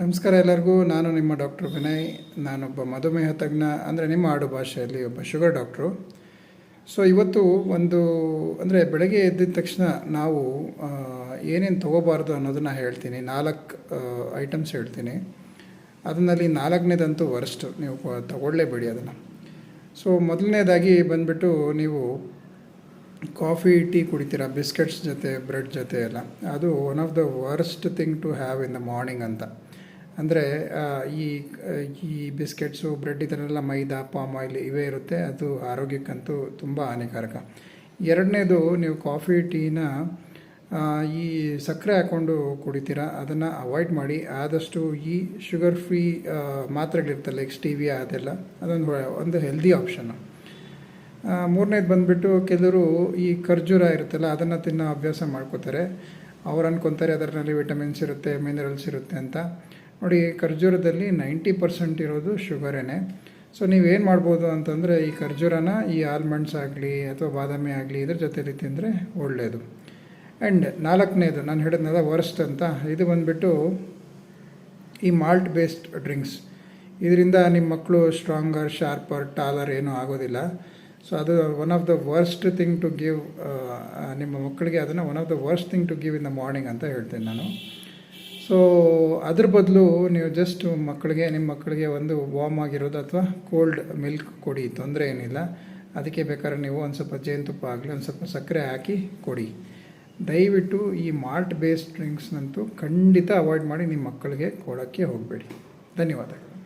ನಮಸ್ಕಾರ ಎಲ್ಲರಿಗೂ. ನಾನು ನಿಮ್ಮ ಡಾಕ್ಟರ್ ವಿನಯ್. ನಾನೊಬ್ಬ ಮಧುಮೇಹ ತಜ್ಞ, ಅಂದರೆ ನಿಮ್ಮ ಆಡು ಭಾಷೆಯಲ್ಲಿ ಒಬ್ಬ ಶುಗರ್ ಡಾಕ್ಟ್ರು. ಸೊ ಇವತ್ತು ಅಂದರೆ ಬೆಳಗ್ಗೆ ಎದ್ದಿದ ತಕ್ಷಣ ನಾವು ಏನೇನು ತೊಗೋಬಾರ್ದು ಅನ್ನೋದನ್ನು ಹೇಳ್ತೀನಿ. 4 ಐಟಮ್ಸ್ ಹೇಳ್ತೀನಿ. ಅದರಲ್ಲಿ 4ನೇದಂತೂ ವರ್ಸ್ಟು, ನೀವು ತಗೊಳ್ಳೇಬೇಡಿ ಅದನ್ನು. ಸೊ ಮೊದಲನೇದಾಗಿ ಬಂದುಬಿಟ್ಟು ನೀವು ಕಾಫಿ ಟೀ ಕುಡಿತೀರಾ ಬಿಸ್ಕೆಟ್ಸ್ ಜೊತೆ, ಬ್ರೆಡ್ ಜೊತೆ ಎಲ್ಲ. ಅದು one of the worst thing to have in the morning ಅಂತ. ಅಂದರೆ ಈ ಬಿಸ್ಕೆಟ್ಸು, ಬ್ರೆಡ್ ಇದನ್ನೆಲ್ಲ ಮೈದಾ, ಪಾಮ್ ಆಯಿಲ್ ಇವೇ ಇರುತ್ತೆ. ಅದು ಆರೋಗ್ಯಕ್ಕಂತೂ ತುಂಬ ಹಾನಿಕಾರಕ. ಎರಡನೇದು, ನೀವು ಕಾಫಿ ಟೀನ ಈ ಸಕ್ಕರೆ ಹಾಕ್ಕೊಂಡು ಕುಡಿತೀರಾ, ಅದನ್ನು ಅವಾಯ್ಡ್ ಮಾಡಿ. ಆದಷ್ಟು ಈ ಶುಗರ್ ಫ್ರೀ ಮಾತ್ರೆಗಳಿರ್ತಲ್ಲ, ಲೈಕ್ ಸ್ಟೀವಿಯಾ ಅದೆಲ್ಲ, ಒಂದು ಹೆಲ್ದಿ ಆಪ್ಷನ್ನು. ಮೂರನೇದು ಬಂದುಬಿಟ್ಟು, ಕೆಲವರು ಈ ಖರ್ಜೂರ ಇರುತ್ತಲ್ಲ ಅದನ್ನು ತಿನ್ನೋ ಅಭ್ಯಾಸ ಮಾಡ್ಕೋತಾರೆ. ಅವ್ರು ಅಂದ್ಕೊತಾರೆ ಅದರಲ್ಲಿ ವಿಟಮಿನ್ಸ್ ಇರುತ್ತೆ, ಮಿನರಲ್ಸ್ ಇರುತ್ತೆ ಅಂತ. ನೋಡಿ, ಖರ್ಜೂರದಲ್ಲಿ 90% ಇರೋದು ಶುಗರೇನೆ. ಸೊ ನೀವೇನು ಮಾಡ್ಬೋದು ಅಂತಂದರೆ, ಈ ಖರ್ಜೂರನ ಈ ಆಲ್ಮಂಡ್ಸ್ ಆಗಲಿ ಅಥವಾ ಬಾದಾಮಿ ಆಗಲಿ ಇದ್ರ ಜೊತೆಲಿ ತಿಂದರೆ ಒಳ್ಳೆಯದು. ಆ್ಯಂಡ್ 4ನೇದು ನಾನು ಹೇಳಿದ್ನಲ್ಲ ವರ್ಸ್ಟ್ ಅಂತ, ಇದು ಬಂದುಬಿಟ್ಟು ಈ ಮಾಲ್ಟ್ ಬೇಸ್ಡ್ ಡ್ರಿಂಕ್ಸ್. ಇದರಿಂದ ನಿಮ್ಮ ಮಕ್ಕಳು ಸ್ಟ್ರಾಂಗರ್, ಶಾರ್ಪರ್, ಟಾಲರ್ ಏನೂ ಆಗೋದಿಲ್ಲ. ಸೊ ಅದು one of the worst thing to give ನಿಮ್ಮ ಮಕ್ಕಳಿಗೆ. ಅದನ್ನು one of the worst thing to give in the morning ಅಂತ ಹೇಳ್ತೇನೆ ನಾನು. ಸೊ ಅದ್ರ ಬದಲು ನೀವು ಜಸ್ಟ್ ನಿಮ್ಮ ಮಕ್ಕಳಿಗೆ ಒಂದು ವಾರ್ಮ್ ಆಗಿರೋದು ಅಥವಾ ಕೋಲ್ಡ್ ಮಿಲ್ಕ್ ಕೊಡಿ, ತೊಂದರೆ ಏನಿಲ್ಲ. ಅದಕ್ಕೆ ಬೇಕಾದ್ರೆ ನೀವು ಒಂದು ಸ್ವಲ್ಪ ಜೇನುತುಪ್ಪ ಆಗಲಿ, ಒಂದು ಸ್ವಲ್ಪ ಸಕ್ಕರೆ ಹಾಕಿ ಕೊಡಿ. ದಯವಿಟ್ಟು ಈ ಮಾಲ್ಟ್ ಬೇಸ್ಡ್ ಡ್ರಿಂಕ್ಸ್ನಂತೂ ಖಂಡಿತ ಅವಾಯ್ಡ್ ಮಾಡಿ, ನಿಮ್ಮ ಮಕ್ಕಳಿಗೆ ಕೊಡೋಕ್ಕೆ ಹೋಗಬೇಡಿ. ಧನ್ಯವಾದಗಳು.